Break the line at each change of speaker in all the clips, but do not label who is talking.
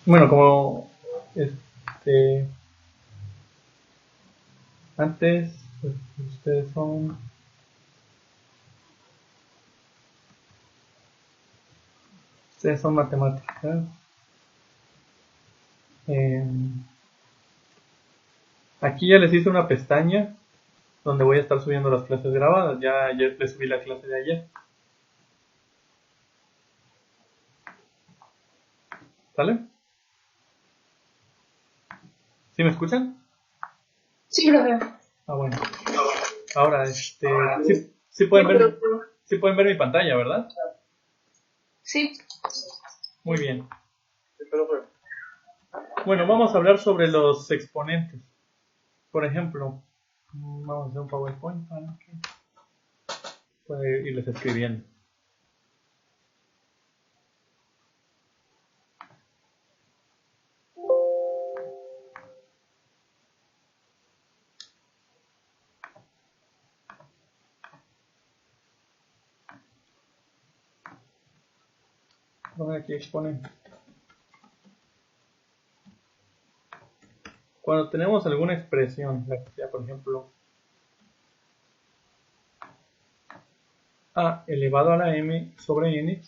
Bueno, como antes, pues, ustedes son matemáticas. Aquí ya les hice una pestaña donde voy a estar subiendo las clases grabadas. Ya ayer les subí la clase de ayer. ¿Sale? ¿Sí me escuchan?
Sí, lo veo.
Ah, bueno. Ahora, sí pueden ver mi pantalla, ¿verdad?
Sí.
Muy bien. Bueno, vamos a hablar sobre los exponentes. Por ejemplo, vamos a hacer un PowerPoint para que pueda irles escribiendo. Vamos aquí exponentes. Cuando tenemos alguna expresión, por ejemplo, a elevado a la m sobre n,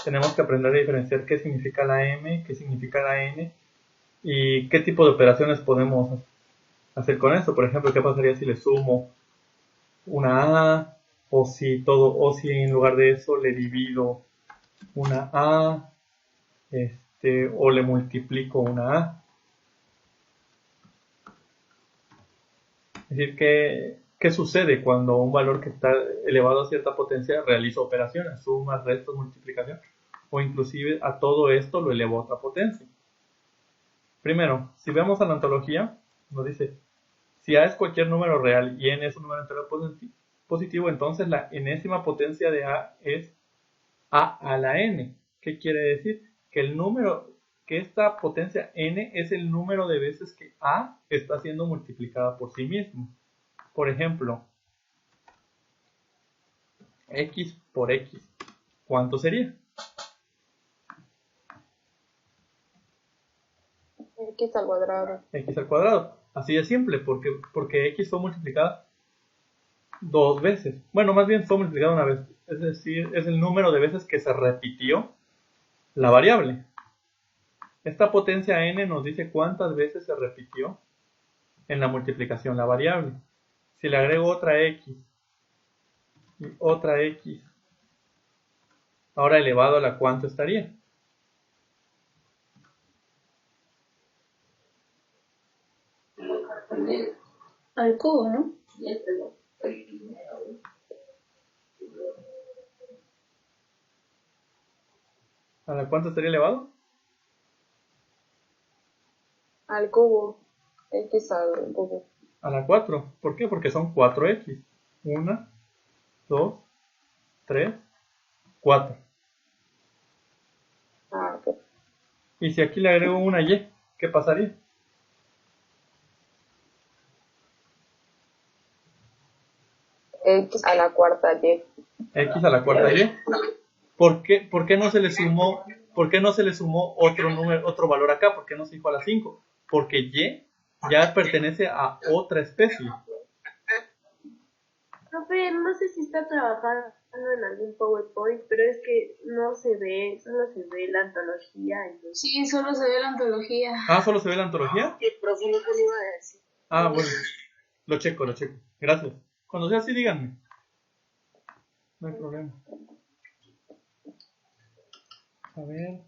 tenemos que aprender a diferenciar qué significa la m, qué significa la n y qué tipo de operaciones podemos hacer con esto. Por ejemplo, qué pasaría si le sumo una a, o si en lugar de eso le divido una a, o le multiplico una a. Es decir, ¿qué sucede cuando un valor que está elevado a cierta potencia realiza operaciones, sumas, restos, multiplicación? O inclusive a todo esto lo elevo a otra potencia. Primero, si vemos a la ontología, nos dice, si a es cualquier número real y n es un número entero positivo, entonces la enésima potencia de a es a a la n. ¿Qué quiere decir? Que esta potencia n es el número de veces que a está siendo multiplicada por sí mismo. Por ejemplo, x por x, ¿cuánto sería?
X al cuadrado.
X al cuadrado. Así de simple, porque x fue multiplicada dos veces. Bueno, más bien fue multiplicada una vez. Es decir, es el número de veces que se repitió la variable. Esta potencia n nos dice cuántas veces se repitió en la multiplicación la variable. Si le agrego otra x y otra x, ahora elevado a la cuánto estaría.
Al cubo, ¿no?
¿A la cuánto estaría elevado?
Al cubo. X al cubo.
A la 4. ¿Por qué? Porque son 4x. 1, 2, 3, 4.
Ah, ok.
Y si aquí le agrego una y, ¿qué pasaría?
X a la cuarta Y.
X a la cuarta y. ¿Por qué no se le sumó, otro valor acá? ¿Por qué no se dijo a la 5? Porque y ya pertenece a otra especie.
Profe, no sé si está trabajando en algún PowerPoint, pero es que no se ve, solo se ve la antología. Entonces...
Sí, solo se ve la antología.
Ah, ¿solo se ve la antología?
Sí, profe, no te iba a decir.
Ah, bueno. Lo checo. Gracias. Cuando sea así, díganme. No hay problema. A ver.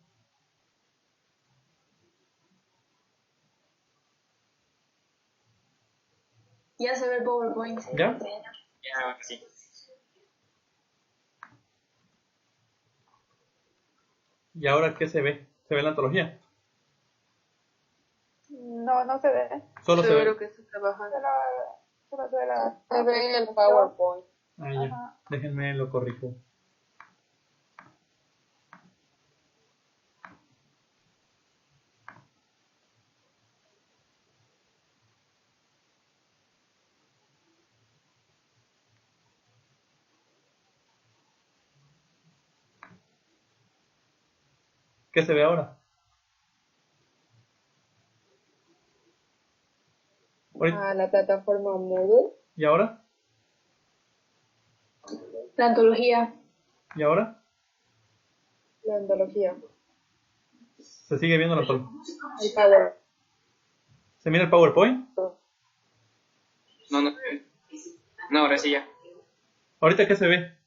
Ya se ve el PowerPoint.
¿Ya?
Ya, sí.
¿Y ahora qué se ve? ¿Se ve la antología?
No, no se ve.
Solo se ve.
Seguro que está trabajando.
Solo se ve la.
Se ve en el PowerPoint.
Ah, ya.
Ajá.
Déjenme lo corrijo. ¿Qué se ve ahora? Ahorita-
A la plataforma Moodle.
¿Y ahora?
La antología.
¿Y ahora?
La ontología.
¿Se sigue viendo la antología?
El Power.
¿Se mira el PowerPoint?
No, no. No, ahora sí ya.
¿Ahorita qué se ve?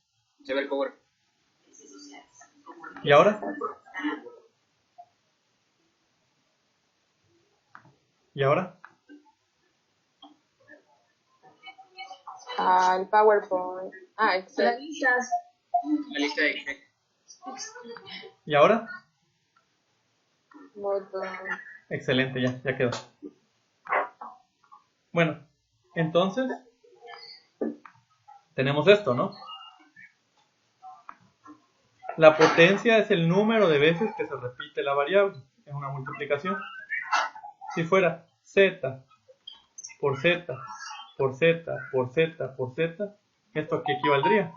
Se ve el power.
¿Y ahora? ¿Y ahora?
Al PowerPoint. Ah,
Las
Excel.
listas.
La lista de Excel.
¿Y ahora?
Moodle.
Excelente, ya quedó. Bueno, entonces tenemos esto, ¿no? La potencia es el número de veces que se repite la variable en una multiplicación. Si fuera z por z por z por z por z, ¿esto a qué equivaldría?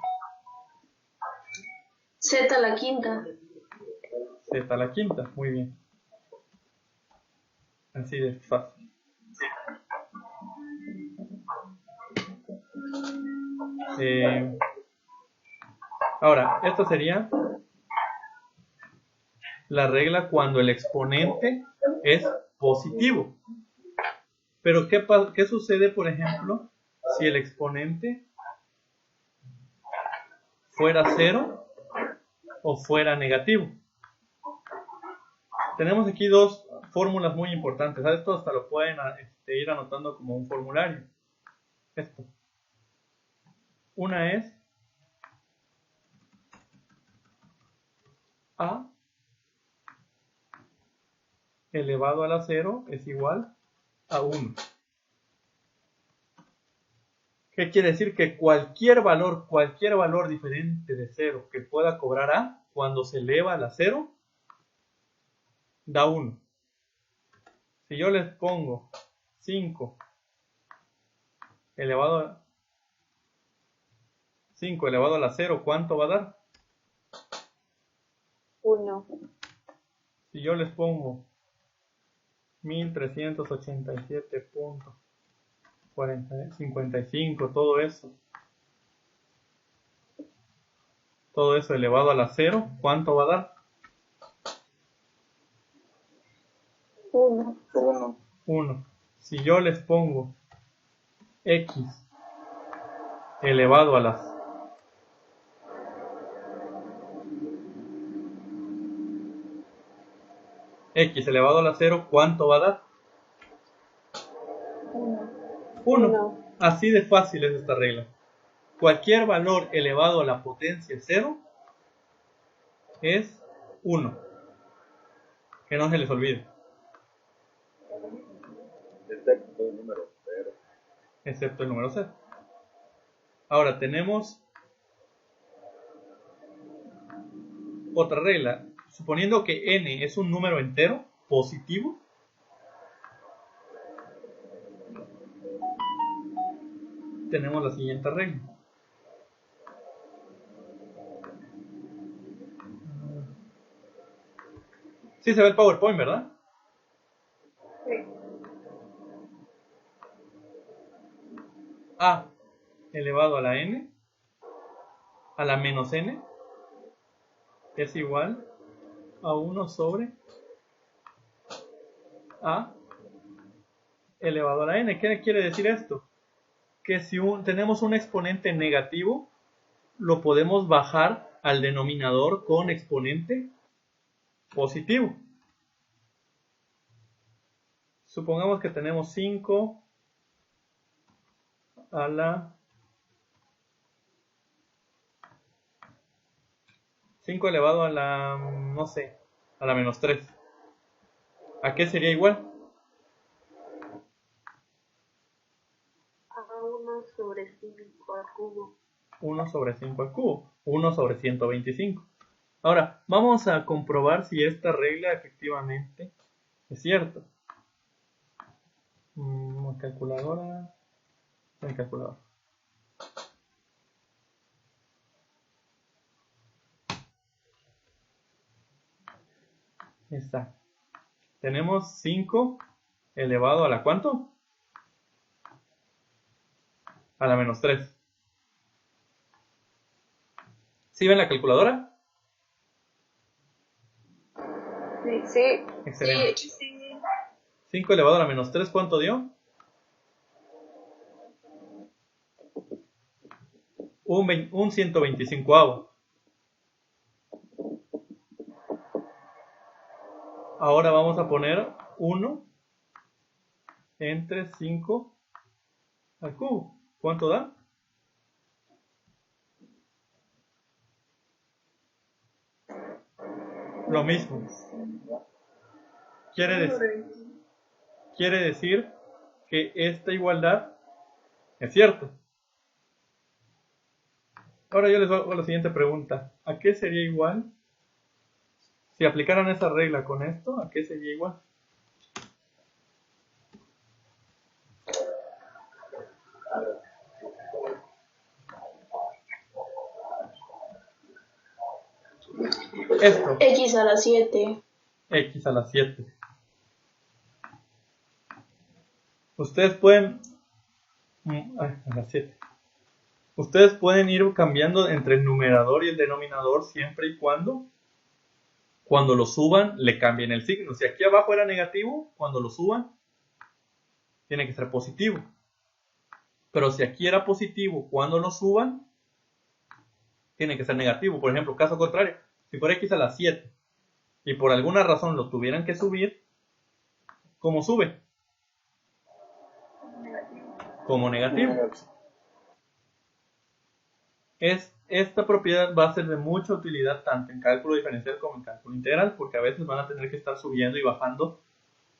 Z a la quinta.
Z a la quinta, muy bien. Así de fácil. Ahora, esta sería la regla cuando el exponente es positivo. Pero ¿qué sucede, por ejemplo, si el exponente fuera 0 o fuera negativo? Tenemos aquí dos fórmulas muy importantes. Esto hasta lo pueden ir anotando como un formulario. Esto. Una es a elevado a la 0 es igual a 1. ¿Qué quiere decir? Que cualquier valor diferente de 0 que pueda cobrar a, cuando se eleva a la 0, da 1. Si yo les pongo 5 elevado a la 0, ¿cuánto va a dar?
1.
Si yo les pongo 1387.55, todo eso elevado a la 0, ¿cuánto va a dar?
1.
1. Si yo les pongo x elevado a las x elevado a la 0, ¿cuánto va a dar? 1. Así de fácil es esta regla. Cualquier valor elevado a la potencia 0 es 1. Que no se les olvide.
Excepto el número 0.
Excepto el número 0. Ahora tenemos otra regla. Suponiendo que n es un número entero positivo, tenemos la siguiente regla. Sí se ve el PowerPoint, ¿verdad?
Sí.
A elevado a la n, a la menos n, es igual a 1 sobre a elevado a la n. ¿Qué quiere decir esto? Que si tenemos un exponente negativo, lo podemos bajar al denominador con exponente positivo. Supongamos que tenemos 5 a la 5 elevado a la, no sé, a la menos 3. ¿A qué sería igual?
A 1 sobre 5 al cubo.
1 sobre 5 al cubo. 1 sobre 125. Ahora, vamos a comprobar si esta regla efectivamente es cierta. Calculadora. El calculador. Está. Tenemos 5 elevado a la ¿cuánto? a la menos 3. ¿Sí ven la calculadora?
Sí.
Excelente.
Sí.
5 elevado a la menos 3, ¿cuánto dio? Un 125avo. Ahora vamos a poner 1 entre 5 al cubo. ¿Cuánto da? Lo mismo. Quiere decir que esta igualdad es cierta. Ahora yo les hago la siguiente pregunta. ¿A qué sería igual? Si aplicaran esa regla con esto, ¿a qué sería igual? Esto.
X a la 7.
X a la 7. Ustedes pueden... a la 7. Ustedes pueden ir cambiando entre el numerador y el denominador siempre y cuando lo suban le cambien el signo. Si aquí abajo era negativo, cuando lo suban tiene que ser positivo. Pero si aquí era positivo, cuando lo suban tiene que ser negativo. Por ejemplo, caso contrario, si fuera X a la 7 y por alguna razón lo tuvieran que subir, ¿cómo sube? Como negativo. Esta propiedad va a ser de mucha utilidad tanto en cálculo diferencial como en cálculo integral, porque a veces van a tener que estar subiendo y bajando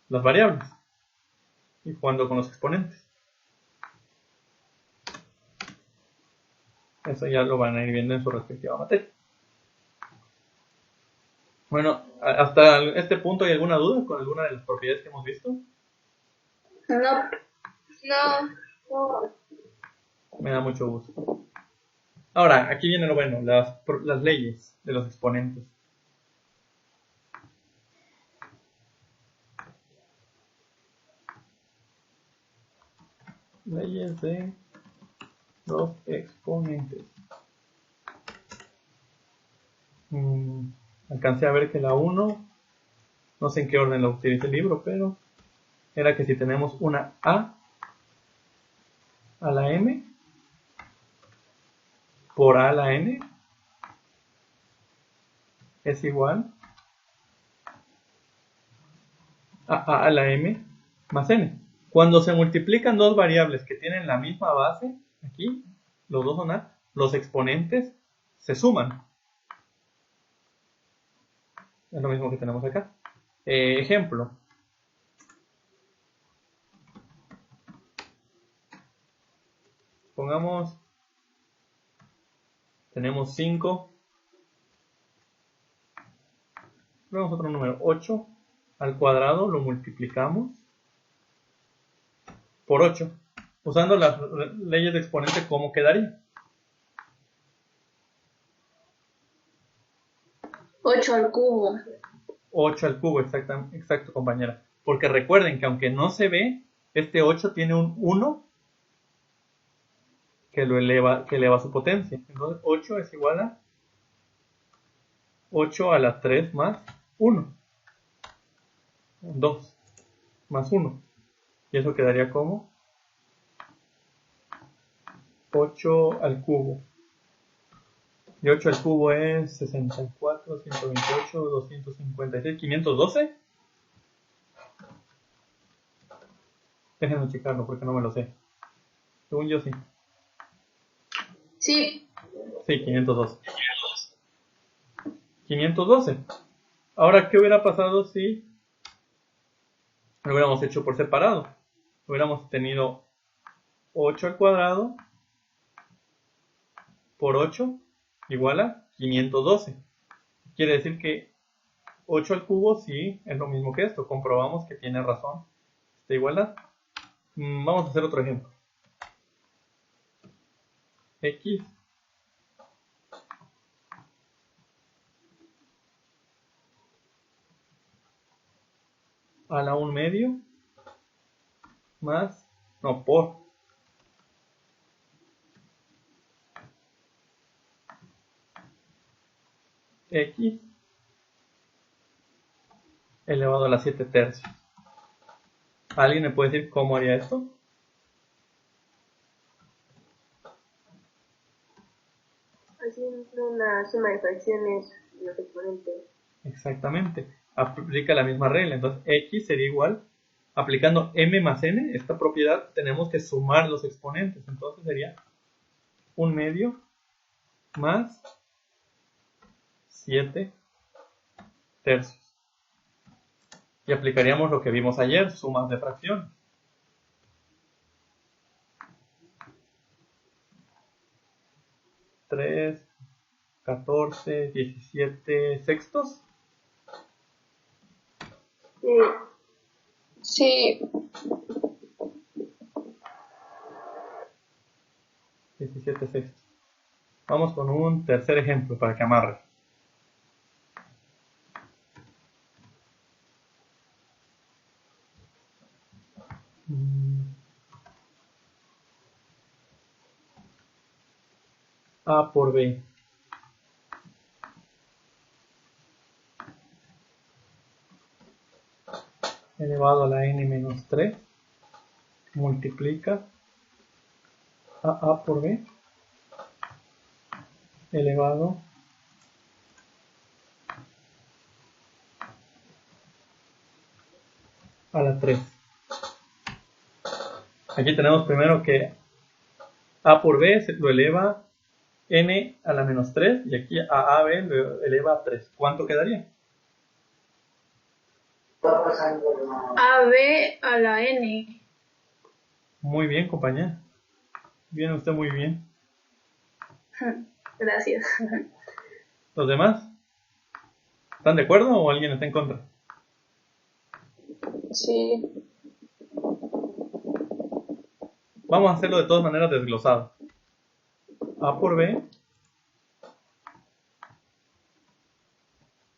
las variables y jugando con los exponentes. Eso ya lo van a ir viendo en su respectiva materia. Bueno, hasta este punto, ¿hay alguna duda con alguna de las propiedades que hemos visto?
No.
Me da mucho gusto. Ahora, aquí viene lo bueno, las leyes de los exponentes. Leyes de los exponentes. Alcancé a ver que la 1, no sé en qué orden la utiliza el libro, pero era que si tenemos una A a la M por A a la N es igual a la M más N. Cuando se multiplican dos variables que tienen la misma base, aquí, los dos son A, los exponentes se suman. Es lo mismo que tenemos acá. Ejemplo. Pongamos, tenemos 5, luego otro número, 8 al cuadrado, lo multiplicamos por 8. Usando las leyes de exponente, ¿cómo quedaría?
8 al cubo.
8 al cubo, exacto, compañera. Porque recuerden que aunque no se ve, este 8 tiene un 1 que eleva su potencia. Entonces 8 es igual a 8 a la 3 más 1. 2 más 1. Y eso quedaría como 8 al cubo. Y 8 al cubo es 64, 128, 256, 512. Déjenme checarlo porque no me lo sé. Según yo sí.
Sí.
Sí, 512. 512. Ahora, ¿qué hubiera pasado si lo hubiéramos hecho por separado? Hubiéramos tenido 8 al cuadrado por 8 igual a 512. Quiere decir que 8 al cubo sí es lo mismo que esto. Comprobamos que tiene razón esta igualdad. Vamos a hacer otro ejemplo. X a la 1 medio más, no, por x elevado a la 7 tercios. ¿Alguien me puede decir cómo haría esto?
Haciendo una suma de fracciones de los exponentes.
Exactamente. Aplica la misma regla. Entonces, x sería igual. Aplicando m más n, esta propiedad, tenemos que sumar los exponentes. Entonces sería 1/2 más 7 tercios. Y aplicaríamos lo que vimos ayer, sumas de fracciones. ¿3, 14, 17 sextos?
Sí,
17 sextos. Vamos con un tercer ejemplo para que amarre. A por B elevado a la n menos 3 multiplica a por B elevado a la 3. Aquí tenemos primero que a por B lo eleva n a la menos 3 y aquí a b lo eleva a 3. ¿Cuánto quedaría?
AB a la N.
Muy bien, compañera. Viene usted muy bien.
Gracias.
¿Los demás? ¿Están de acuerdo o alguien está en contra?
sí,
Vamos a hacerlo de todas maneras desglosado. A por B.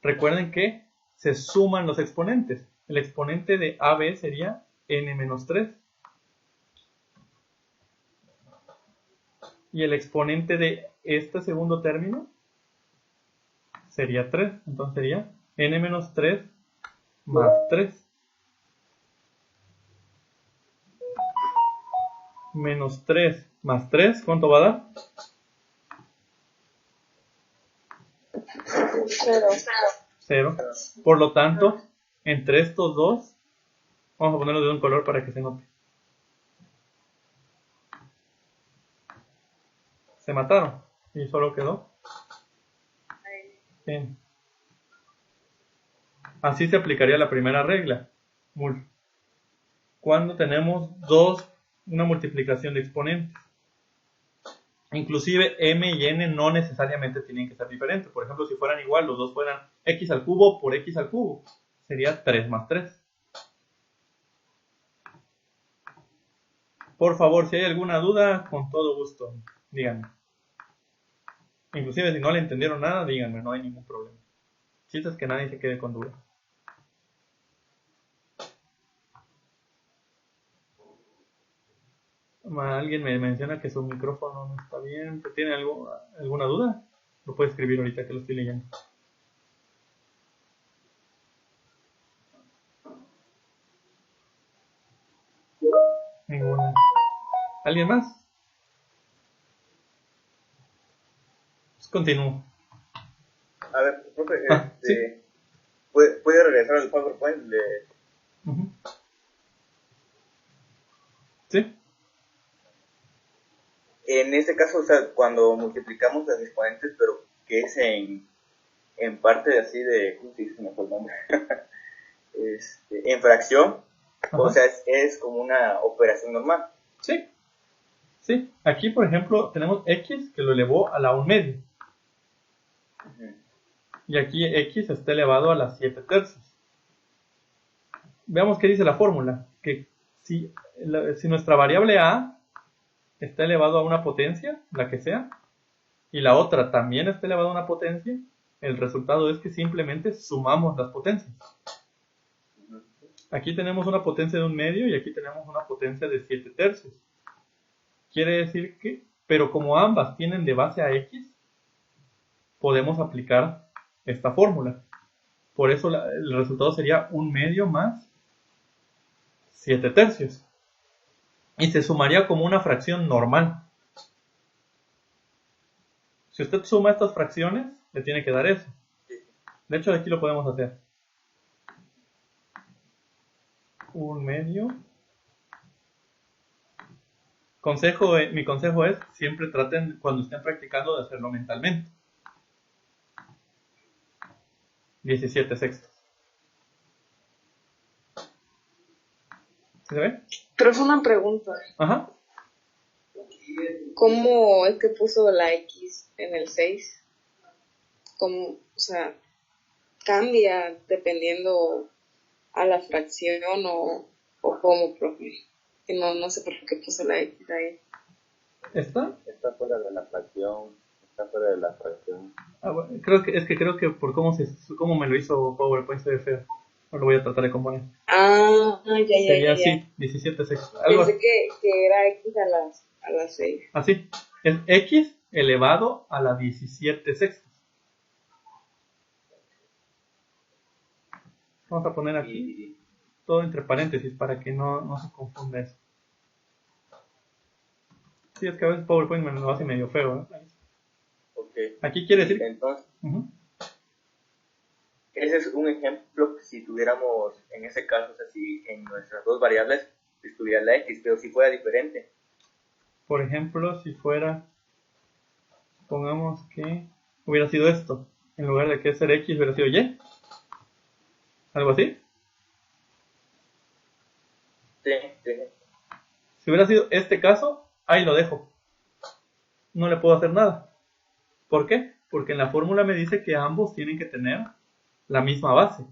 Recuerden que se suman los exponentes. El exponente de AB sería n menos 3. Y el exponente de este segundo término sería 3. Entonces sería n menos 3 más 3. Menos 3 más 3, ¿cuánto va a dar?
0.
0. Por lo tanto, entre estos dos, vamos a ponerlo de un color para que se note. Se mataron y solo quedó n. Así se aplicaría la primera regla. Cuando tenemos una multiplicación de exponentes. Inclusive m y n no necesariamente tienen que ser diferentes. Por ejemplo, si fueran igual, los dos fueran x al cubo por x al cubo. Sería 3 más 3. Por favor, si hay alguna duda, con todo gusto, díganme. Inclusive si no le entendieron nada, díganme, no hay ningún problema. Chiste es que nadie se quede con dudas. Alguien me menciona que su micrófono no está bien. ¿Tiene alguna duda? Lo puede escribir ahorita que lo estoy leyendo. Ninguna. ¿Alguien más? Pues continúo.
A ver, profe,
¿sí?
¿puede regresar al PowerPoint?
Uh-huh. ¿Sí?
En este caso, o sea, cuando multiplicamos los exponentes, pero que es en parte así de, ¿cómo se dice? Me fue el nombre. En fracción,
Ajá.
o sea, es como una operación normal.
Sí. Sí. Aquí, por ejemplo, tenemos x que lo elevó a la 1/2.
Uh-huh.
Y aquí x está elevado a las 7 tercios. Veamos qué dice la fórmula. Que si nuestra variable a está elevado a una potencia, la que sea, y la otra también está elevada a una potencia, el resultado es que simplemente sumamos las potencias. Aquí tenemos una potencia de 1/2 y aquí tenemos una potencia de 7 tercios. Quiere decir que, pero como ambas tienen de base a x, podemos aplicar esta fórmula. Por eso el resultado sería 1/2 más 7/3. Y se sumaría como una fracción normal. Si usted suma estas fracciones, le tiene que dar eso. De hecho, aquí lo podemos hacer. 1/2. Mi consejo es, siempre traten, cuando estén practicando, de hacerlo mentalmente. 17/6. ¿Se ve?
Pero es una pregunta.
Ajá.
¿Cómo es que puso la X en el 6? ¿Cómo, o sea, cambia dependiendo a la fracción o cómo, profe? Que no sé por qué puso la X ahí.
¿Está?
Está fuera de la fracción. Está fuera de la fracción.
Bueno, creo que por cómo me lo hizo PowerPoint se ve feo. No lo voy a tratar de componer. Sería así, 17/6.
Pensé que era X a las 6.
Así. Es X elevado a la 17/6. Vamos a poner aquí todo entre paréntesis para que no se confunda eso. Sí, es que a veces PowerPoint me lo hace medio feo, ¿no?
Okay.
Aquí quiere decir...
Entonces, ese es un ejemplo si tuviéramos, en ese caso, o sea, si en nuestras dos variables estuviera la X, pero si fuera diferente.
Por ejemplo, si fuera, pongamos que hubiera sido esto, en lugar de que ser X hubiera sido Y. ¿Algo así?
Sí.
Si hubiera sido este caso, ahí lo dejo. No le puedo hacer nada. ¿Por qué? Porque en la fórmula me dice que ambos tienen que tener la misma base.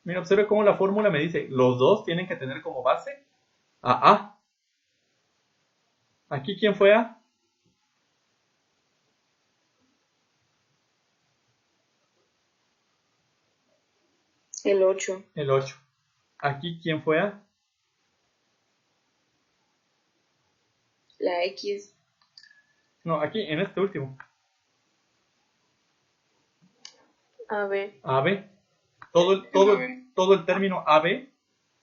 Mira, observe cómo la fórmula me dice, los dos tienen que tener como base a A. ¿Aquí quién fue A?
El 8.
El 8. ¿Aquí quién fue A?
La X.
No, aquí, en este último.
AB.
AB. Todo el término AB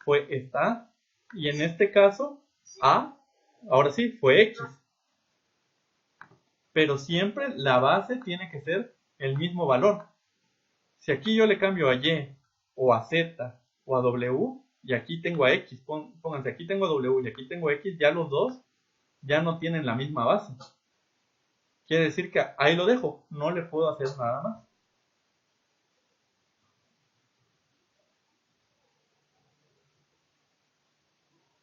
fue esta. Y en este caso, A, ahora sí, fue X. Pero siempre la base tiene que ser el mismo valor. Si aquí yo le cambio a Y, o a Z, o a W, y aquí tengo a X, pónganse, aquí tengo a W y aquí tengo a X, ya los dos ya no tienen la misma base. Quiere decir que ahí lo dejo, no le puedo hacer nada más.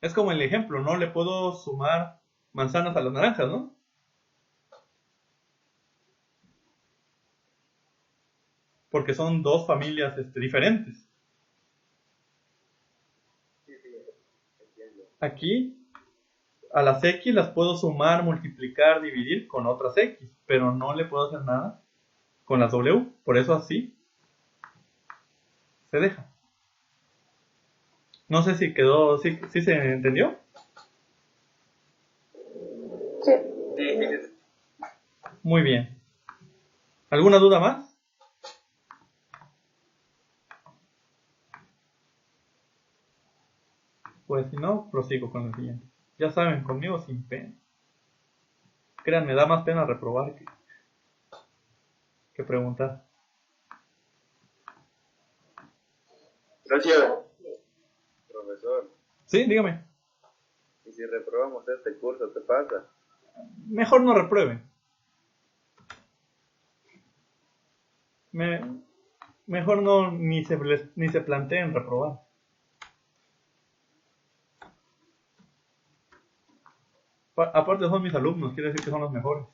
Es como el ejemplo, no le puedo sumar manzanas a las naranjas, ¿no? Porque son dos familias diferentes. Aquí a las X las puedo sumar, multiplicar, dividir con otras X, pero no le puedo hacer nada con las W, por eso así se deja. No sé si quedó, ¿sí se entendió?
Sí.
Muy bien. ¿Alguna duda más? Pues si no, prosigo con el siguiente. Ya saben, conmigo sin pena. Créanme, da más pena reprobar que preguntar.
Gracias. Profesor,
Sí, dígame.
¿y si reprobamos este curso, qué pasa?
Mejor no reprueben. Mejor no ni se planteen reprobar. Aparte son mis alumnos, quiere decir que son los mejores.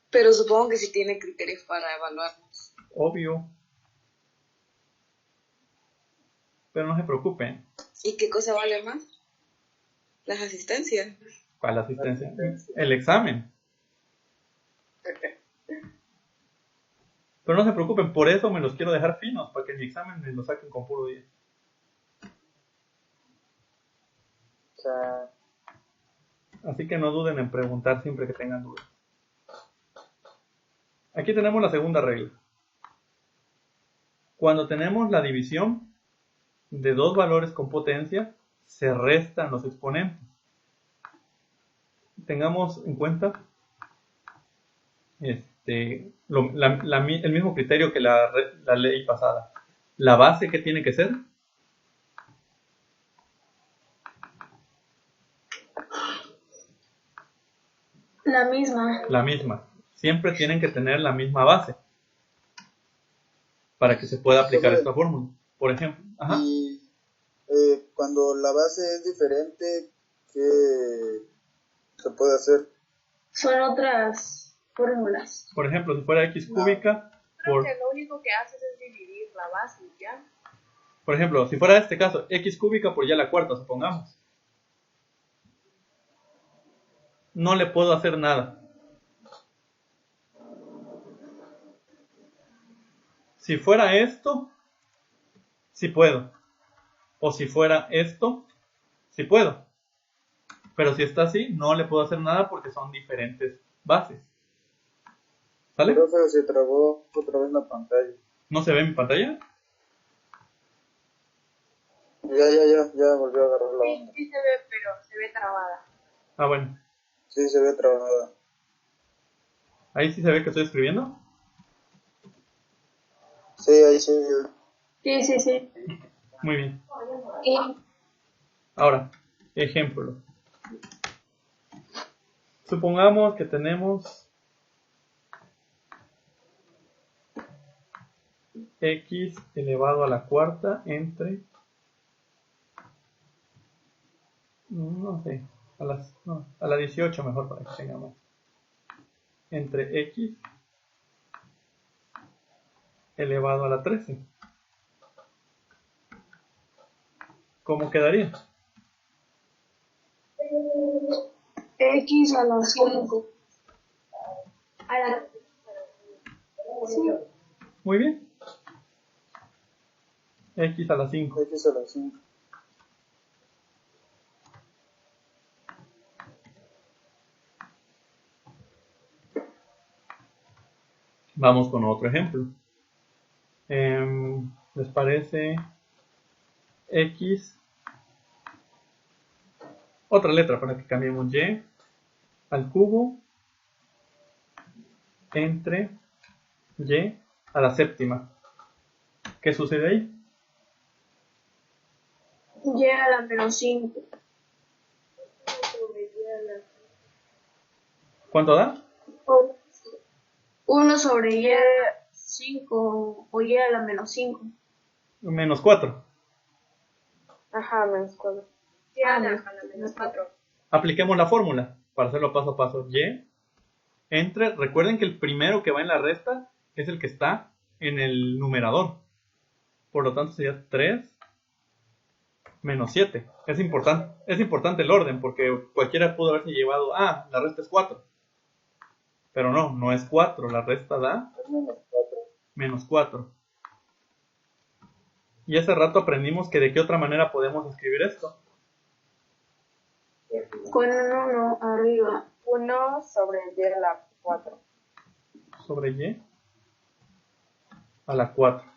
Pero supongo que sí tiene criterios para evaluarnos.
Obvio. Pero no se preocupen.
¿Y qué cosa vale más? Las asistencias.
¿Cuál asistencia? El examen. Pero no se preocupen, por eso me los quiero dejar finos, para que mi examen me lo saquen con puro 10.
O sea,
Así que no duden en preguntar siempre que tengan dudas. Aquí tenemos la segunda regla. Cuando tenemos la división de dos valores con potencia, se restan los exponentes. Tengamos en cuenta el mismo criterio que la ley pasada. La base, ¿qué tiene que ser?
La misma.
La misma. Siempre tienen que tener la misma base para que se pueda aplicar esta fórmula. Por ejemplo. Ajá.
Y cuando la base es diferente, ¿qué se puede hacer?
Son otras fórmulas.
Por ejemplo, si fuera x cúbica
Creo que lo único que haces es dividir la base, ¿ya?
Por ejemplo, si fuera este caso, x cúbica por ya la cuarta, supongamos. No le puedo hacer nada. Si fuera esto, sí puedo. O si fuera esto, sí puedo. Pero si está así, no le puedo hacer nada porque son diferentes bases. ¿Sale?
Profe, se trabó otra vez la pantalla.
¿No se ve mi pantalla?
Ya volvió a agarrar la onda.
Sí se ve, pero se ve trabada.
Ah, bueno.
Sí, se ve trabada.
Ahí sí se ve que estoy escribiendo.
Sí, ahí sí.
Sí.
Muy bien.
Y
Ahora, ejemplo. Supongamos que tenemos x elevado a la cuarta entre, no sé, a la 18 mejor para que tengamos, entre x elevado a la 13. ¿Cómo quedaría?
X a la 5. A la... Sí.
Muy bien. X a la 5.
X a la 5.
Vamos con otro ejemplo. ¿Les parece x? Otra letra para que cambiemos y al cubo entre y a la séptima. ¿Qué sucede ahí?
Y a la menos 5.
¿Cuánto da?
1 sobre y a la 5 o y a la menos 5.
Menos 4.
Ajá, menos 4. Sí, a la menos 4.
Apliquemos la fórmula para hacerlo paso a paso. Y entre, recuerden que el primero que va en la resta es el que está en el numerador. Por lo tanto sería 3 menos 7. Es importante el orden porque cualquiera pudo haberse llevado, la resta es 4. Pero no es 4, la resta da menos 4. Y hace rato aprendimos que de qué otra manera podemos escribir esto.
Con un 1 arriba.
1 sobre y a la 4.
Sobre y a la 4.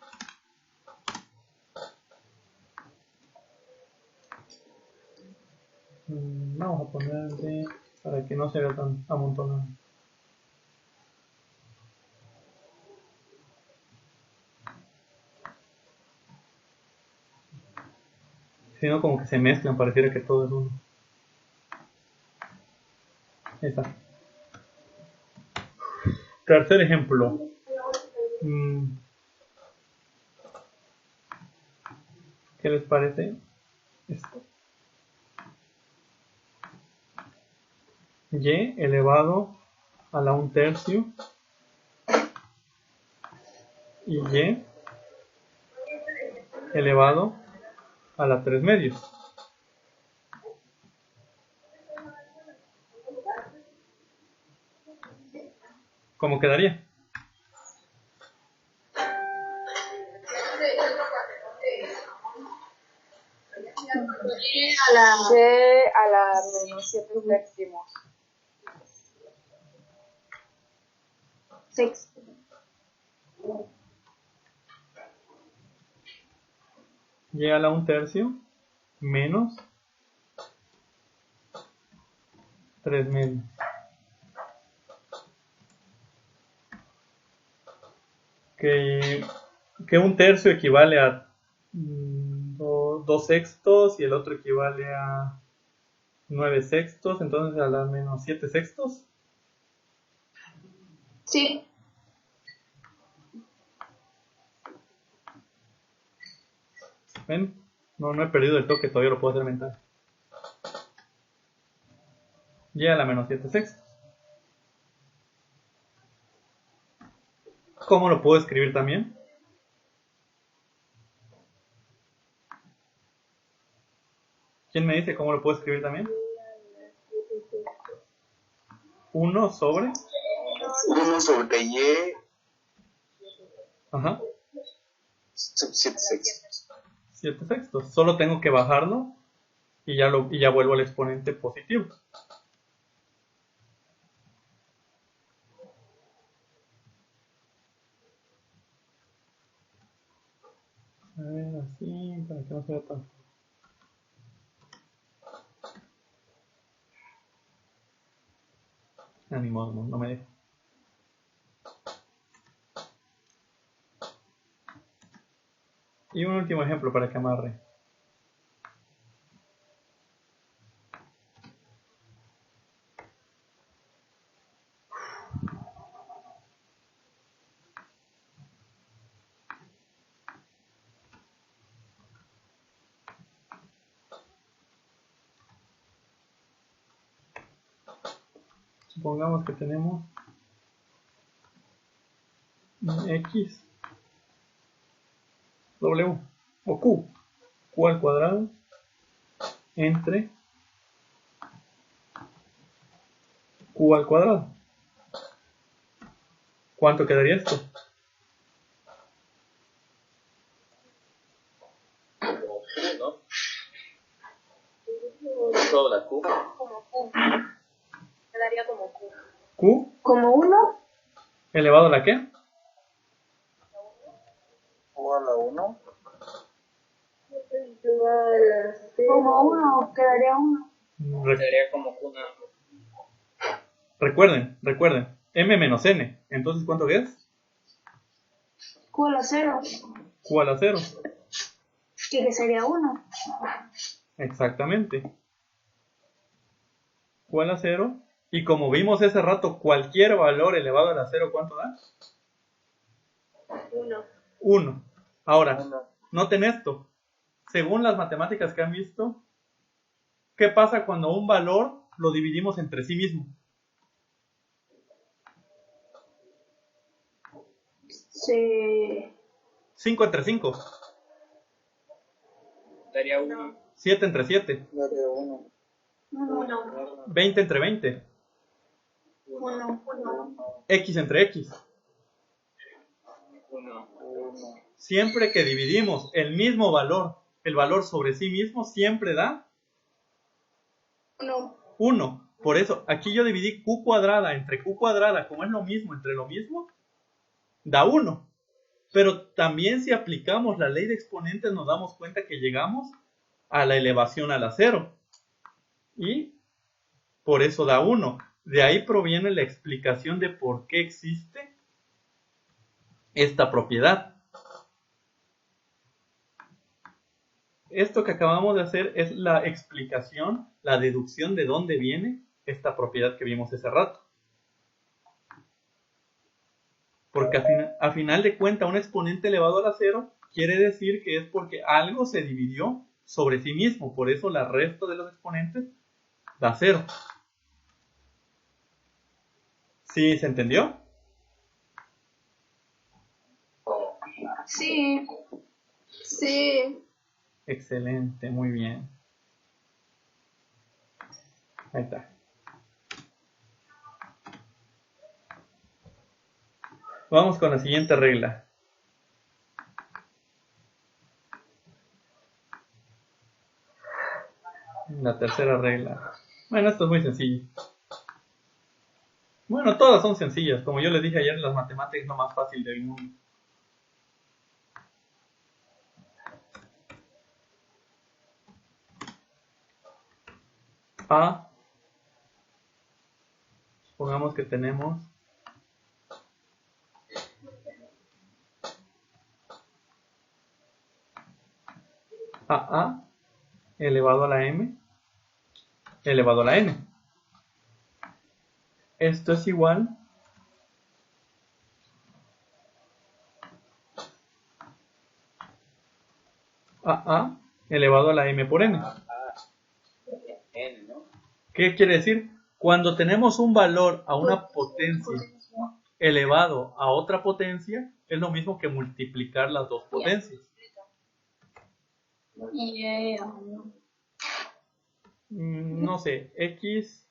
Vamos a ponerle para que no se vea tan amontonado. Si no, como que se mezclan, pareciera que todo es uno. Ahí está. Tercer ejemplo. ¿Qué les parece esto? Y elevado a la 1/3 y y elevado a la 3/4. ¿Cómo quedaría?
Y a la
a la menos 7 séptimos.
Sexto.
Y a la 1/3 menos 3/3. Que 1/3 equivale a 2/6 y el otro equivale a 9/6, entonces a la menos 7/6.
Sí.
¿Ven? No he perdido el toque, todavía lo puedo hacer mental. Y a la menos 7/6. ¿Cómo lo puedo escribir también? ¿Quién me dice cómo lo puedo escribir también? 1 sobre
1 sobre y
Ajá.
sub 7/6.
7/6. Solo tengo que bajarlo y ya vuelvo al exponente positivo. A ver, así, para que no sea tan... Ni modo, no me deja. Y un último ejemplo para que amarre. Supongamos que tenemos un X, W o Q al cuadrado entre Q al cuadrado. ¿Cuánto quedaría esto?
Como Q, ¿no? Todo la Q.
Como Q. Quedaría como Q.
Q
¿Como 1?
elevado a la ¿qué?
O a la 1.
Como 1, quedaría 1.
Sería como Q nada más.
Recuerden, M menos N. Entonces, ¿cuánto es?
Q a la 0.
Q a la 0.
Que sería 1.
Exactamente. Q a la 0. Y como vimos hace rato, cualquier valor elevado a la 0, ¿cuánto da?
1.
1. Ahora, noten esto. Según las matemáticas que han visto, ¿qué pasa cuando un valor lo dividimos entre sí mismo?
Se...
5 entre 5.
Daría 1.
7 entre 7.
Daría 1.
1.
20 entre 20.
1.
X entre X.
1.
Siempre que dividimos el mismo valor, el valor sobre sí mismo, siempre da 1. Por eso, aquí yo dividí Q cuadrada entre Q cuadrada, como es lo mismo entre lo mismo, da 1. Pero también si aplicamos la ley de exponentes nos damos cuenta que llegamos a la elevación a la 0. Y por eso da 1. De ahí proviene la explicación de por qué existe esta propiedad. Esto que acabamos de hacer es la explicación, la deducción de dónde viene esta propiedad que vimos hace rato. Porque a final de cuentas un exponente elevado a la 0 quiere decir que es porque algo se dividió sobre sí mismo. Por eso la resta de los exponentes da 0. ¿Sí se entendió?
Sí.
Sí.
Excelente, muy bien. Ahí está. Vamos con la siguiente regla. La tercera regla. Bueno, esto es muy sencillo. Bueno, todas son sencillas. Como yo les dije ayer, las matemáticas es lo más fácil del mundo. A. Supongamos que tenemos AA elevado a la M elevado a la N. Esto es igual a A elevado a la M por N.
N, ¿no?
¿Qué quiere decir? Cuando tenemos un valor a una potencia elevado a otra potencia, es lo mismo que multiplicar las dos potencias. No sé, X.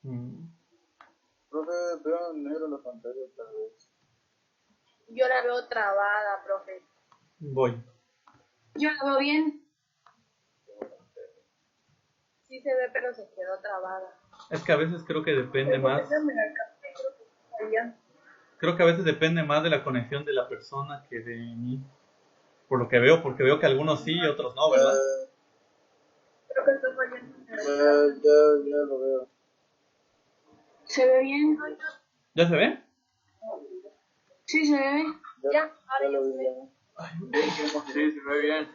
Profe, veo en negro la pantalla tal vez.
Yo la veo trabada, profe.
Voy.
Yo la veo bien. Sí se ve, pero se quedó trabada.
Es que a veces creo que depende más. Creo que a veces depende más de la conexión de la persona que de mí. Por lo que veo, porque veo que algunos sí y otros no, ¿verdad?
Creo que está fallando.
Ya lo veo.
¿Se ve bien?
¿Ya se ve?
Sí, se ve. Ya, ahora ya
lo
se
vi.
ve.
Sí, se ve bien.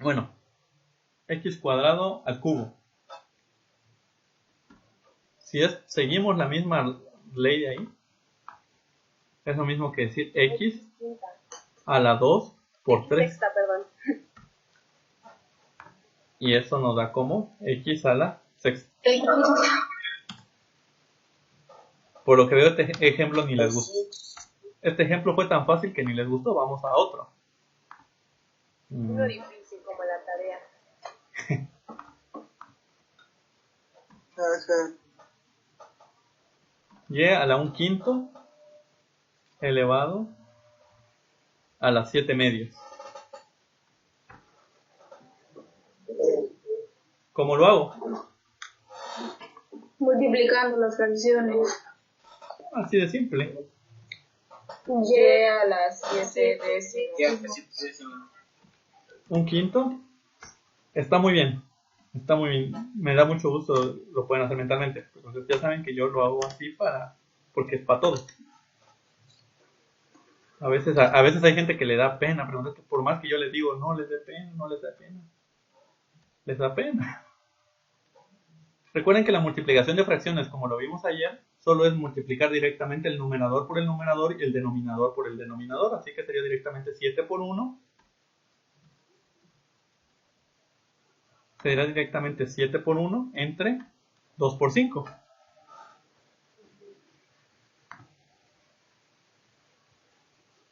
Bueno, x cuadrado al cubo. Si seguimos la misma ley de ahí, es lo mismo que decir x a la 2 por 3.
Sexta, perdón.
Y eso nos da como x a la sexta. Por lo que veo, este ejemplo ni les gustó. Este ejemplo fue tan fácil que ni les gustó. Vamos a otro.
Muy difícil como la tarea.
Y a la 1/5 elevado a las 7 medios. ¿Cómo lo hago?
Multiplicando las fracciones.
Así de simple.
Y a las 7 décimas.
1/5 está muy bien. Está muy bien. Me da mucho gusto. Lo pueden hacer mentalmente. Entonces ya saben que yo lo hago así porque es para todos. A veces hay gente que le da pena preguntar, por más que yo les digo, no les dé pena, no les da pena. Les da pena. Recuerden que la multiplicación de fracciones, como lo vimos ayer, solo es multiplicar directamente el numerador por el numerador y el denominador por el denominador. Así que sería directamente 7 por 1. Sería directamente 7 por 1 entre 2 por 5.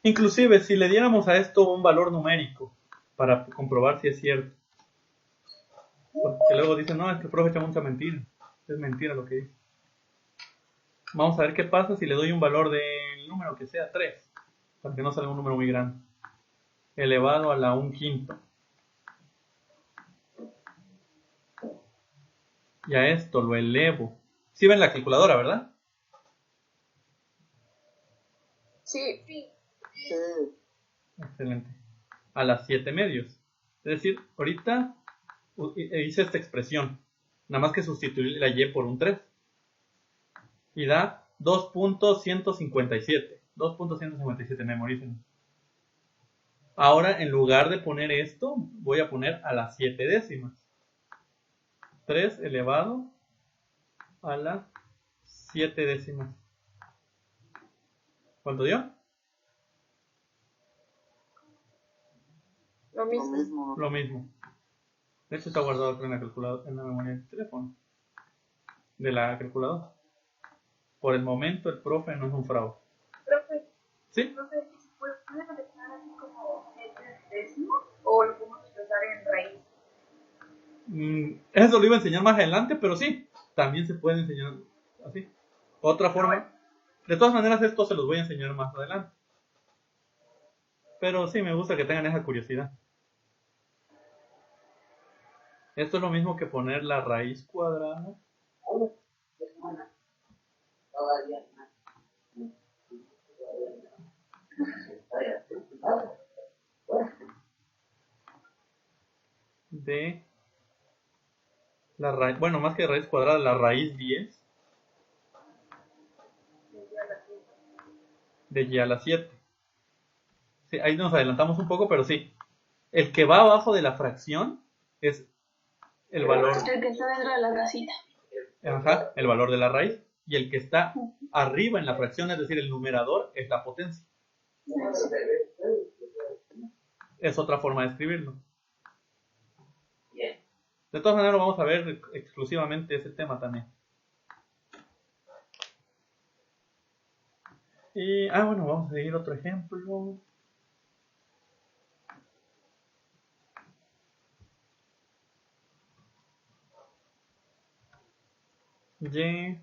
Inclusive, si le diéramos a esto un valor numérico para comprobar si es cierto. Porque luego dicen, no, es que el profe echa mucha mentira. Es mentira lo que dice. Vamos a ver qué pasa si le doy un valor del número que sea 3. Para que no salga un número muy grande. Elevado a la 1/5. Y a esto lo elevo. ¿Sí ven la calculadora, verdad?
Sí.
Excelente. A las 7 medios. Es decir, ahorita hice esta expresión. Nada más que sustituir la y por un 3. Y da 2.157. 2.157, memoricen. Ahora, en lugar de poner esto, voy a poner a las 7 décimas. 3 elevado a las 7 décimas. ¿Cuánto dio?
Lo mismo.
Lo mismo. De hecho está guardado en la calculadora, en la memoria del teléfono. De la calculadora. Por el momento el profe no es un fraude.
Profe,
¿Sí?
profe, ¿puede expresar así como décimo o lo podemos expresar en raíz?
Eso lo iba a enseñar más adelante, pero sí, también se puede enseñar así. Otra forma, De todas maneras, esto se los voy a enseñar más adelante. Pero sí, me gusta que tengan esa curiosidad. Esto es lo mismo que poner la raíz cuadrada de la raíz, bueno, más que raíz cuadrada, la raíz 10 de y a la 7. Sí, ahí nos adelantamos un poco, pero sí. El que va abajo de la fracción es el valor,
El que está dentro de la casita.
ajá, el valor de la raíz. Y el que está arriba en la fracción, es decir, el numerador, es la potencia. Es otra forma de escribirlo. De todas maneras, vamos a ver exclusivamente ese tema también. Y, bueno, vamos a seguir otro ejemplo. Y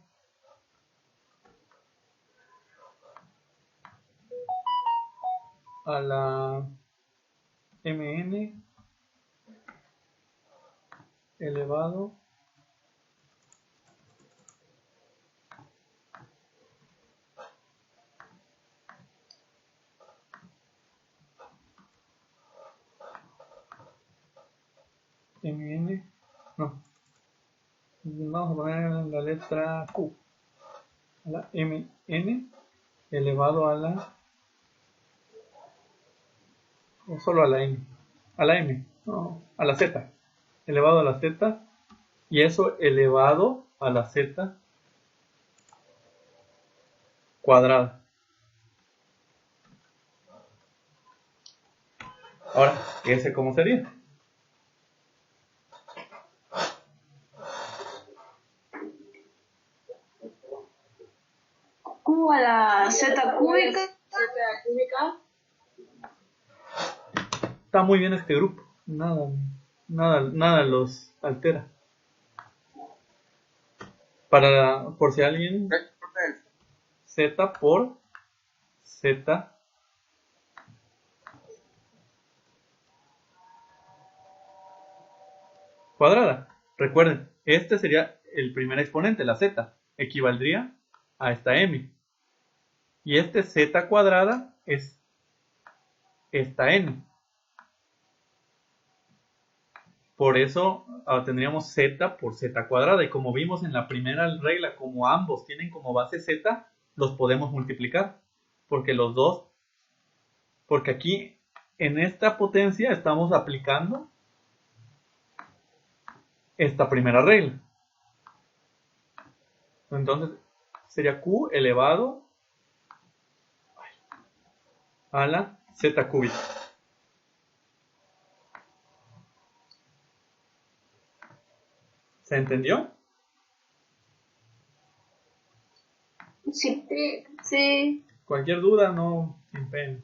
a la mn elevado mn, no, vamos a poner la letra q, a la mn elevado a la, o solo a la m, no, a la z, elevado a la z, y eso elevado a la z cuadrada. Ahora, ¿ese cómo sería?
Q a la Z cúbica.
Está muy bien este grupo, nada los altera. Por si alguien, z por z cuadrada. Recuerden, este sería el primer exponente, la z, equivaldría a esta m. Y este z cuadrada es esta n. Por eso tendríamos z por z cuadrada. Y como vimos en la primera regla, como ambos tienen como base z, los podemos multiplicar. Porque los dos, porque aquí en esta potencia estamos aplicando esta primera regla. Entonces sería q elevado a la z cúbica. ¿Se entendió?
Sí. Sí.
Cualquier duda, no, sin pena.